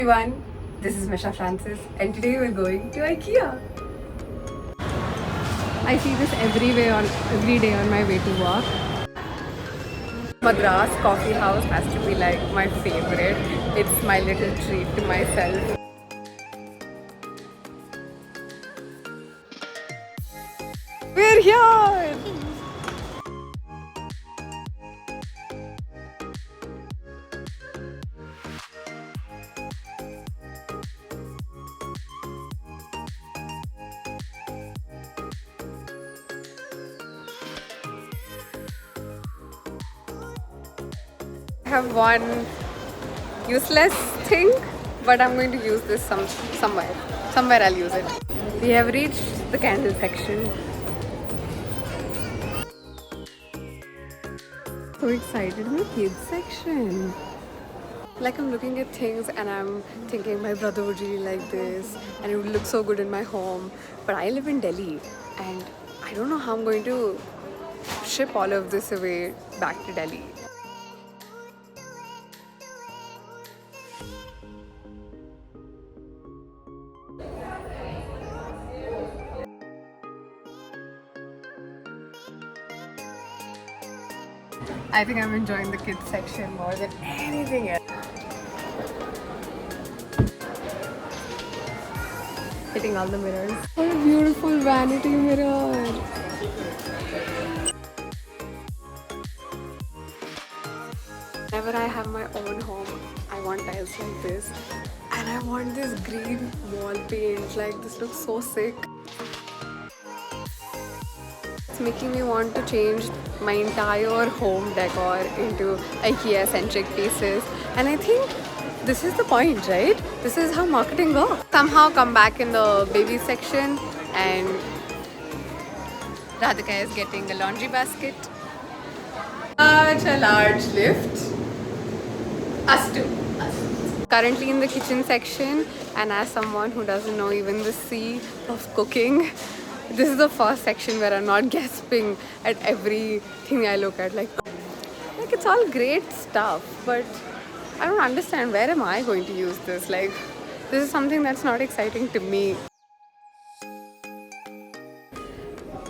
Everyone, this is Misha Francis, and today we're going to IKEA. I see this every day on my way to work. Madras Coffee House has to be like my favorite. It's my little treat to myself. We're here! I have one useless thing, but I'm going to use this somewhere. Somewhere I'll use it. We have reached the candle section. So excited, my kids section. Like I'm looking at things and I'm thinking my brother would really like this and it would look so good in my home. But I live in Delhi and I don't know how I'm going to ship all of this away back to Delhi. I think I'm enjoying the kids section more than anything else. Hitting all the mirrors. What a beautiful vanity mirror. Whenever I have my own home, I want tiles like this. And I want this green wall paint. Like, this looks so sick. It's making me want to change my entire home decor into IKEA-centric pieces. And I think this is the point, right? This is how marketing works. Somehow come back in the baby section and Radhika is getting a laundry basket. Such a large lift. Us too. Currently in the kitchen section, and as someone who doesn't know even the C of cooking, this is the first section where I'm not gasping at everything I look at. Like it's all great stuff, but I don't understand, where am I going to use this? Like, this is something that's not exciting to me.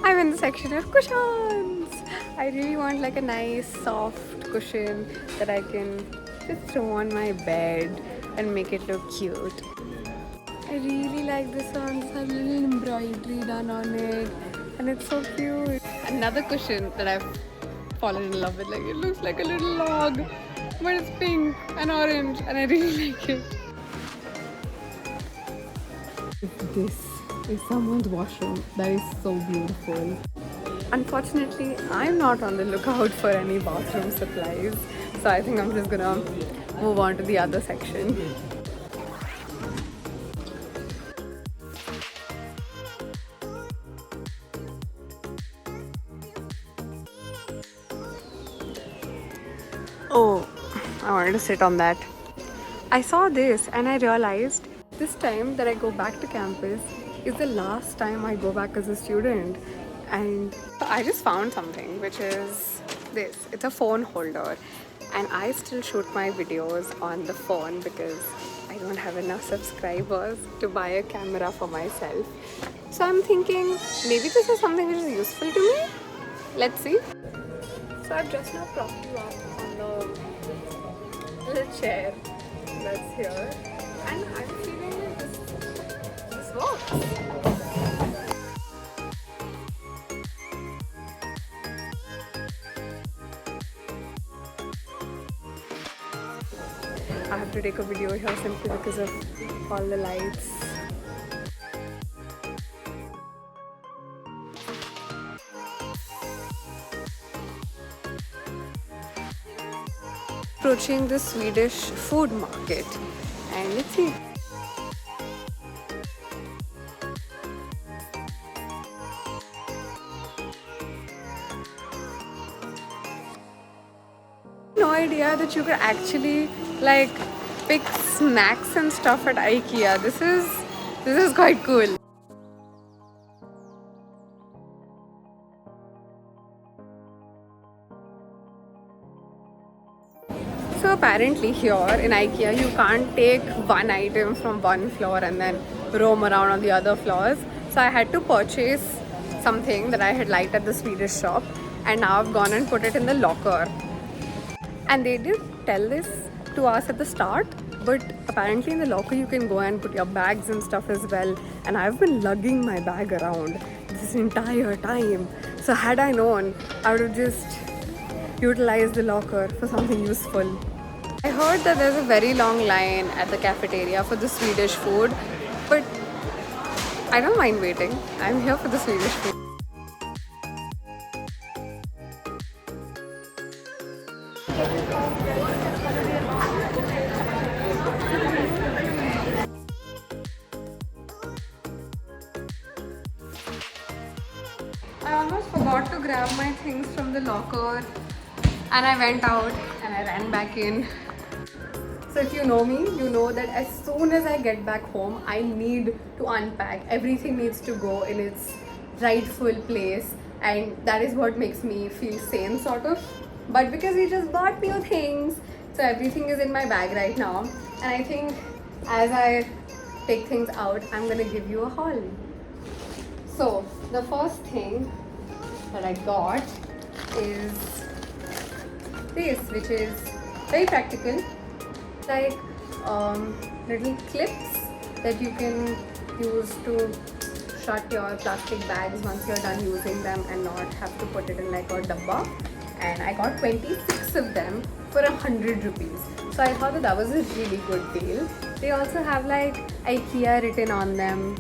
I'm in the section of cushions. I really want like a nice soft cushion that I can just throw on my bed and make it look cute. I really like this one. This has a little embroidery done on it and it's so cute. Another cushion that I've fallen in love with, like it looks like a little log, but it's pink and orange and I really like it. This is someone's washroom. That is so beautiful. Unfortunately, I'm not on the lookout for any bathroom supplies, so I think I'm just gonna move on to the other section. Oh, I wanted to sit on that. I saw this and I realized this time that I go back to campus is the last time I go back as a student. And I just found something, which is this. It's a phone holder. And I still shoot my videos on the phone because I don't have enough subscribers to buy a camera for myself. So I'm thinking maybe this is something which is useful to me. Let's see. So I've just now propped you up on the little chair that's here. And I'm feeling like this works. I have to take a video here simply because of all the lights. Approaching the Swedish food market and let's see. No idea that you could actually like pick snacks and stuff at IKEA. This is quite cool. So apparently here in IKEA you can't take one item from one floor and then roam around on the other floors. So I had to purchase something that I had liked at the Swedish shop, and now I've gone and put it in the locker. And they did tell this to us at the start, but apparently in the locker you can go and put your bags and stuff as well. And I've been lugging my bag around this entire time. So had I known, I would have just utilized the locker for something useful. I heard that there's a very long line at the cafeteria for the Swedish food, but I don't mind waiting. I'm here for the Swedish food. I almost forgot to grab my things from the locker, and I went out and I ran back in. So if you know me, you know that as soon as I get back home, I need to unpack. Everything needs to go in its rightful place, and that is what makes me feel sane, sort of. But because we just bought new things, so everything is in my bag right now. And I think as I take things out, I'm gonna give you a haul. So the first thing that I got is this, which is very practical. Like little clips that you can use to shut your plastic bags once you're done using them and not have to put it in like a dabba. And I got 26 of them for 100 rupees. So I thought that was a really good deal. They also have like IKEA written on them.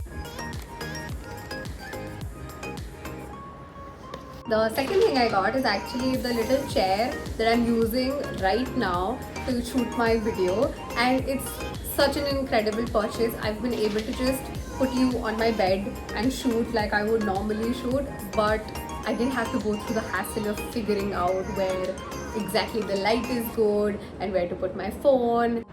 The second thing I got is actually the little chair that I'm using right now to shoot my video, and it's such an incredible purchase. I've been able to just put you on my bed and shoot like I would normally shoot, but I didn't have to go through the hassle of figuring out where exactly the light is good and where to put my phone.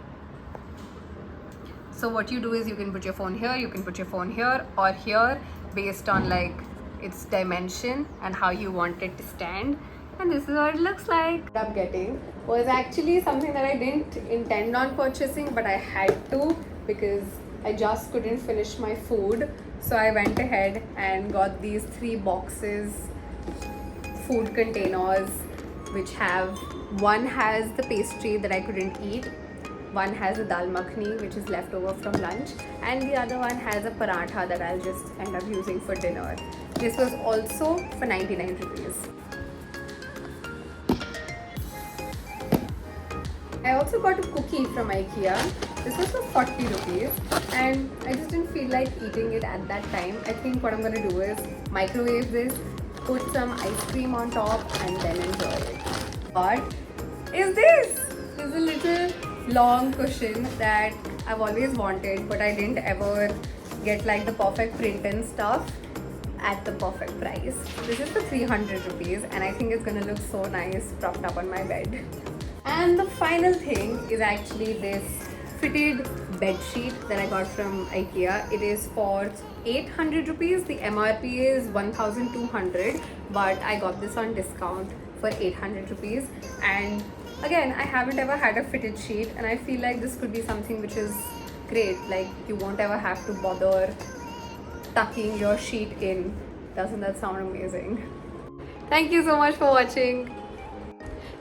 So what you do is you can put your phone here, you can put your phone here or here based on like its dimension and how you want it to stand. And this is what it looks like. What I'm getting was actually something that I didn't intend on purchasing, but I had to because I just couldn't finish my food. So I went ahead and got these 3 boxes, food containers, which have, one has the pastry that I couldn't eat, one has a dal makhani which is left over from lunch, and the other one has a paratha that I'll just end up using for dinner. This was also for 99 rupees. I also got a cookie from IKEA. This was for 40 rupees and I just didn't feel like eating it at that time. I think what I'm going to do is microwave this, put some ice cream on top and then enjoy it. What is this? This is a little long cushion that I've always wanted, but I didn't ever get like the perfect print and stuff at the perfect price. This is for 300 rupees and I think it's gonna look so nice propped up on my bed. And the final thing is actually this fitted bed sheet that I got from IKEA. It is for 800 rupees. The MRP is 1200, but I got this on discount for 800 rupees. And again, I haven't ever had a fitted sheet and I feel like this could be something which is great. Like you won't ever have to bother tucking your sheet in. Doesn't that sound amazing? Thank you so much for watching.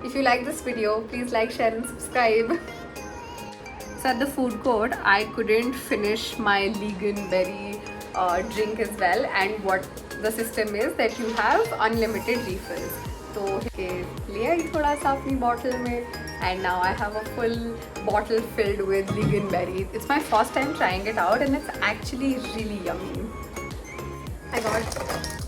If you like this video, please like, share and subscribe. So at the food court, I couldn't finish my Lingonberry drink as well, and what the system is that you have unlimited refills. So okay, ले आई थोड़ा सा अपनी bottle में, and now I have a full bottle filled with Lingonberry. It's my first time trying it out and it's actually really yummy. I got